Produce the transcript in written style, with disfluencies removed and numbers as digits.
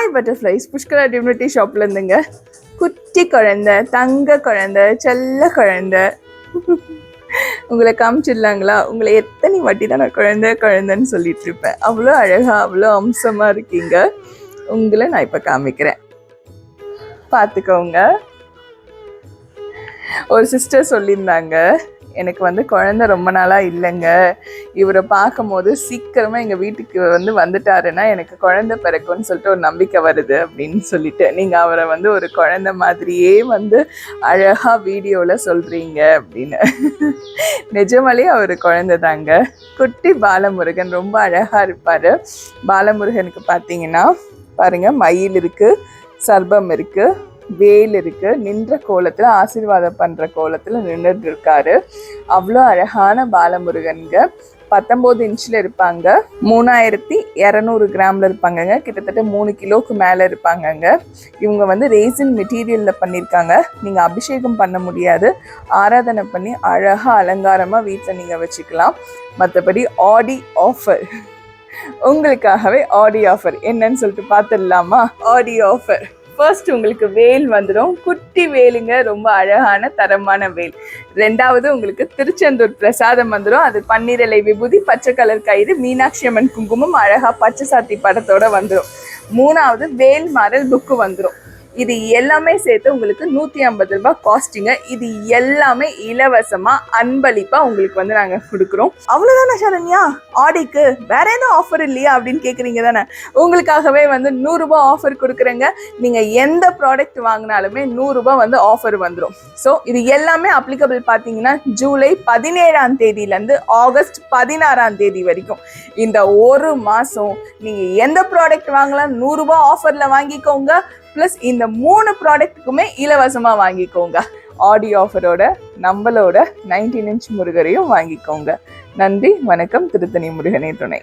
Hi butterflies, Pushkara divinity ஷாப்ல இருந்துங்க. குட்டி குழந்தை, தங்க குழந்தை, செல்ல குழந்தை. உங்களை காமிச்சிடலாங்களா? உங்களை எத்தனை வாட்டி தான் நான் குழந்தை குழந்தைன்னு சொல்லிட்டு இருப்பேன். அவ்வளோ அழகா, அவ்வளோ அம்சமா இருக்கீங்க. உங்களை நான் இப்போ காமிக்கிறேன், பார்த்துக்கோங்க. ஒரு சிஸ்டர் சொல்லியிருந்தாங்க, எனக்கு வந்து குழந்தை ரொம்ப நாளாக இல்லைங்க, இவரை பார்க்கும் போது சீக்கிரமாக எங்கள் வீட்டுக்கு வந்துட்டாருன்னா எனக்கு குழந்தை பிறக்கும்னு சொல்லிட்டு ஒரு நம்பிக்கை வருது அப்படின்னு சொல்லிட்டு, நீங்கள் அவரை வந்து ஒரு குழந்தை மாதிரியே வந்து அழகாக வீடியோவில் சொல்கிறீங்க அப்படின்னு. நிஜமாலே அவர் குழந்தை தாங்க. குட்டி பாலமுருகன் ரொம்ப அழகாக இருப்பார். பாலமுருகனுக்கு பார்த்தீங்கன்னா பாருங்கள், மயில் இருக்குது, சர்பம் இருக்குது, வேல் இருக்கு, நின்ற கோலத்துல ஆசீர்வாதம் பண்ற கோலத்துல நின்றுட்டு இருக்காரு. அவ்வளோ அழகான பாலமுருகனுங்க. 19 இன்ச்சில் இருப்பாங்க, 3200 கிராம்ல இருப்பாங்கங்க, கிட்டத்தட்ட 3 கிலோக்கு மேல இருப்பாங்கங்க. இவங்க வந்து ரேசின் மெட்டீரியல்ல பண்ணியிருக்காங்க. நீங்க அபிஷேகம் பண்ண முடியாது, ஆராதனை பண்ணி அழகா அலங்காரமா வீட்டில் நீங்க வச்சுக்கலாம். மற்றபடி ஆடி ஆஃபர், உங்களுக்காகவே ஆடி ஆஃபர் என்னன்னு சொல்லிட்டு பார்த்துடலாமா? ஆடி ஆஃபர் ஃபர்ஸ்ட் உங்களுக்கு வேல் வந்துடும். குட்டி வேலுங்க, ரொம்ப அழகான தரமான வேல். ரெண்டாவது உங்களுக்கு திருச்செந்தூர் பிரசாதம் வந்துடும். அது பன்னீரலை விபூதி, பச்சை கலர் கயிறு, மீனாட்சி அம்மன் குங்குமம், அழகா பச்சை சாத்தி படத்தோட வந்துடும். மூணாவது வேல் மாறல் புக்கு வந்துடும். இது எல்லாமே சேர்த்து உங்களுக்கு 150 ரூபாய் காஸ்டிங்க. இது எல்லாமே இலவசமா அன்பளிப்பா உங்களுக்கு வந்து நாங்க கொடுக்குறோம். அவ்வளவுதானே சரண்யா? ஆடிக்கு வேற எதுவும் ஆஃபர் இல்லையா அப்படின்னு கேக்குறீங்க தானே? உங்களுக்காகவே வந்து 100 ரூபாய் ஆஃபர் கொடுக்குறேங்க. நீங்க எந்த ப்ராடக்ட் வாங்கினாலுமே 100 ரூபாய் வந்து ஆஃபர் வந்துடும். ஸோ இது எல்லாமே அப்ளிகபிள் பார்த்தீங்கன்னா ஜூலை 17ஆம் தேதியிலேருந்து ஆகஸ்ட் 16ஆம் தேதி வரைக்கும். இந்த ஒரு மாசம் நீங்க எந்த ப்ராடக்ட் வாங்கலாம் 100 ரூபாய் ஆஃபர்ல வாங்கிக்கோங்க. பிளஸ் இந்த 3 ப்ராடக்ட்டுக்குமே இலவசமா வாங்கிக்கோங்க. ஆடி ஆஃபரோட நம்மளோட 19 இன்ச் முருகரையும் வாங்கிக்கோங்க. நன்றி, வணக்கம். திருத்தணி முருகனே துணை.